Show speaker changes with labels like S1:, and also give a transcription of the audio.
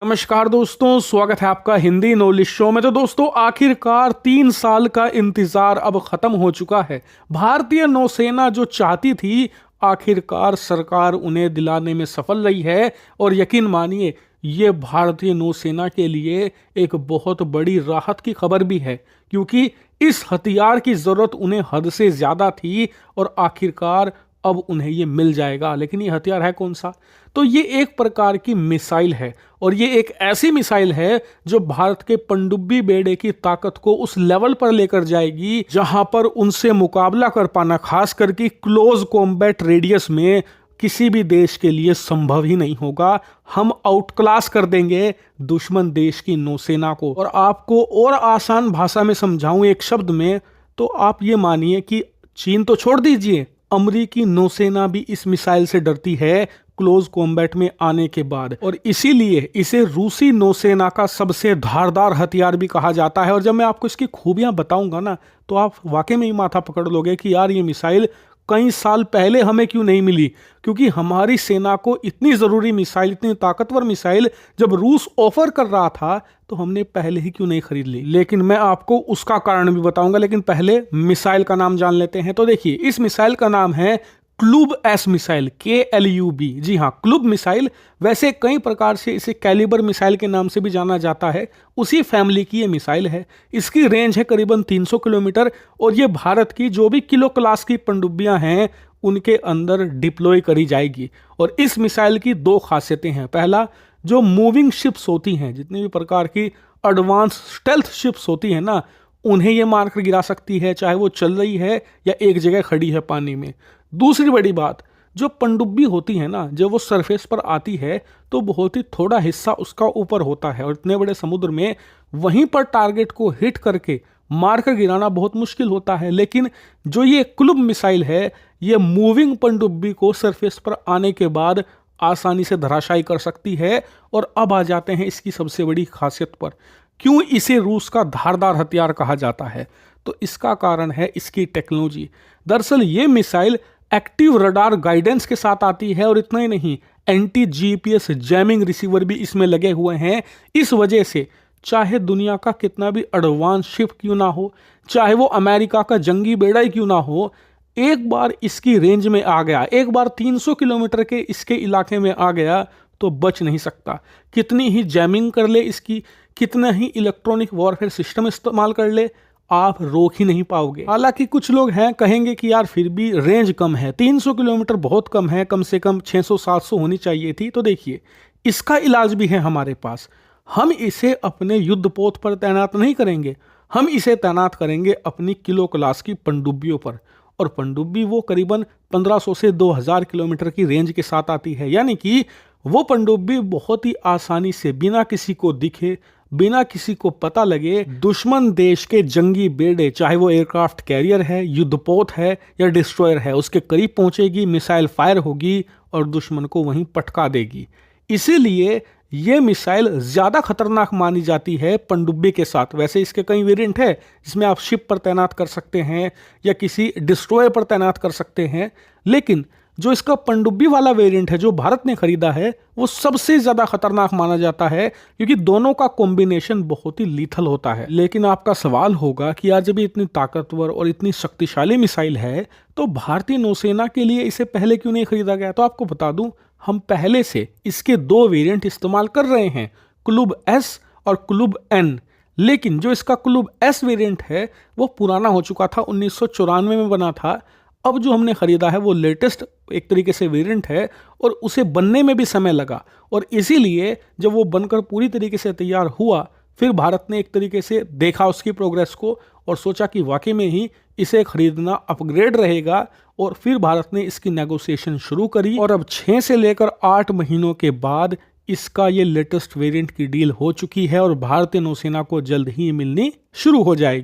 S1: नमस्कार दोस्तों, स्वागत है आपका हिंदी नॉलेज शो में। तो दोस्तों, आखिरकार 3 साल का इंतजार अब खत्म हो चुका है। भारतीय नौसेना जो चाहती थी, आखिरकार सरकार उन्हें दिलाने में सफल रही है। और यकीन मानिए, ये भारतीय नौसेना के लिए एक बहुत बड़ी राहत की खबर भी है, क्योंकि इस हथियार की जरूरत उन्हें हद से ज्यादा थी और आखिरकार अब उन्हें ये मिल जाएगा। लेकिन ये हथियार है कौन सा? तो ये एक प्रकार की मिसाइल है, और ये एक ऐसी मिसाइल है जो भारत के पनडुब्बी बेड़े की ताकत को उस लेवल पर लेकर जाएगी जहां पर उनसे मुकाबला कर पाना, खास करके क्लोज कॉम्बैट रेडियस में, किसी भी देश के लिए संभव ही नहीं होगा। हम आउट क्लास कर देंगे दुश्मन देश की नौसेना को। और आपको और आसान भाषा में समझाऊं एक शब्द में, तो आप ये मानिए कि चीन तो छोड़ दीजिए, अमेरिकी नौसेना भी इस मिसाइल से डरती है क्लोज कॉम्बैट में आने के बाद। और इसीलिए इसे रूसी नौसेना का सबसे धारदार हथियार भी कहा जाता है। और जब मैं आपको इसकी खूबियां बताऊंगा ना, तो आप वाकई में ही माथा पकड़ लोगे कि यार, ये मिसाइल कई साल पहले हमें क्यों नहीं मिली। क्योंकि हमारी सेना को इतनी जरूरी मिसाइल, इतनी ताकतवर मिसाइल जब रूस ऑफर कर रहा था, तो हमने पहले ही क्यों नहीं खरीद ली। लेकिन मैं आपको उसका कारण भी बताऊंगा, लेकिन पहले मिसाइल का नाम जान लेते हैं। तो देखिए, इस मिसाइल का नाम है क्लूब एस मिसाइल, KLUB। जी हाँ, क्लूब मिसाइल। वैसे कई प्रकार से इसे कैलिबर मिसाइल के नाम से भी जाना जाता है, उसी फैमिली की ये मिसाइल है। इसकी रेंज है करीबन 300 किलोमीटर, और ये भारत की जो भी किलो क्लास की पनडुब्बियां हैं उनके अंदर डिप्लॉय करी जाएगी। और इस मिसाइल की 2 खासियतें हैं। पहला, जो मूविंग शिप्स होती हैं, जितनी भी प्रकार की एडवांस स्टेल्थ शिप्स होती हैं ना, उन्हें ये मारकर गिरा सकती है, चाहे वो चल रही है या एक जगह खड़ी है पानी में। दूसरी बड़ी बात, जो पनडुब्बी होती है ना, जब वो सरफेस पर आती है तो बहुत ही थोड़ा हिस्सा उसका ऊपर होता है, और इतने बड़े समुद्र में वहीं पर टारगेट को हिट करके मारकर गिराना बहुत मुश्किल होता है। लेकिन जो ये क्लूब मिसाइल है, ये मूविंग पनडुब्बी को सरफेस पर आने के बाद आसानी से धराशायी कर सकती है। और अब आ जाते हैं इसकी सबसे बड़ी खासियत पर। क्यों इसे रूस का धारदार हथियार कहा जाता है? तो इसका कारण है इसकी टेक्नोलॉजी। दरअसल ये मिसाइल एक्टिव रडार गाइडेंस के साथ आती है, और इतना ही नहीं, एंटी GPS जैमिंग रिसीवर भी इसमें लगे हुए हैं। इस वजह से चाहे दुनिया का कितना भी एडवांस शिप क्यों ना हो, चाहे वो अमेरिका का जंगी बेड़ा ही क्यों ना हो, एक बार इसकी रेंज में आ गया, एक बार 300 किलोमीटर के इसके इलाके में आ गया, तो बच नहीं सकता। कितनी ही जैमिंग कर ले इसकी, कितना ही इलेक्ट्रॉनिक वॉरफेयर सिस्टम इस्तेमाल कर ले, आप रोक ही नहीं पाओगे। हालांकि कुछ लोग हैं कहेंगे कि यार, फिर भी रेंज कम है, 300 किलोमीटर बहुत कम है, कम से कम 600-700 होनी चाहिए थी। तो देखिए, इसका इलाज भी है हमारे पास। हम इसे अपने युद्धपोत पर तैनात नहीं करेंगे, हम इसे तैनात करेंगे अपनी किलो क्लास की पनडुब्बियों पर। और पनडुब्बी वो करीबन 1500 से 2000 किलोमीटर की रेंज के साथ आती है। यानी कि वो पनडुब्बी बहुत ही आसानी से, बिना किसी को दिखे, बिना किसी को पता लगे, दुश्मन देश के जंगी बेड़े, चाहे वो एयरक्राफ्ट कैरियर है, युद्धपोत है या डिस्ट्रॉयर है, उसके करीब पहुंचेगी, मिसाइल फायर होगी और दुश्मन को वहीं पटका देगी। इसीलिए ये मिसाइल ज्यादा खतरनाक मानी जाती है पनडुब्बी के साथ। वैसे इसके कई वेरिएंट है, जिसमें आप शिप पर तैनात कर सकते हैं या किसी डिस्ट्रॉयर पर तैनात कर सकते हैं। लेकिन जो इसका पनडुब्बी वाला वेरिएंट है, जो भारत ने खरीदा है, वो सबसे ज्यादा खतरनाक माना जाता है, क्योंकि दोनों का कॉम्बिनेशन बहुत ही लीथल होता है। लेकिन आपका सवाल होगा कि यार, जब ये इतनी ताकतवर और इतनी शक्तिशाली मिसाइल है, तो भारतीय नौसेना के लिए इसे पहले क्यों नहीं खरीदा गया? तो आपको बता दूं, हम पहले से इसके 2 वेरिएंट इस्तेमाल कर रहे हैं, क्लूब S और क्लूब N। लेकिन जो इसका क्लूब S वेरिएंट है, वो पुराना हो चुका था, 1994 में बना था। अब जो हमने खरीदा है वो लेटेस्ट एक तरीके से वेरिएंट है, और उसे बनने में भी समय लगा। और इसीलिए जब वो बनकर पूरी तरीके से तैयार हुआ, फिर भारत ने एक तरीके से देखा उसकी प्रोग्रेस को और सोचा कि वाकई में ही इसे खरीदना अपग्रेड रहेगा। और फिर भारत ने इसकी नेगोशिएशन शुरू करी, और अब 6 से लेकर 8 महीनों के बाद इसका ये लेटेस्ट वेरिएंट की डील हो चुकी है, और भारतीय नौसेना को जल्द ही मिलनी शुरू हो जाएगी।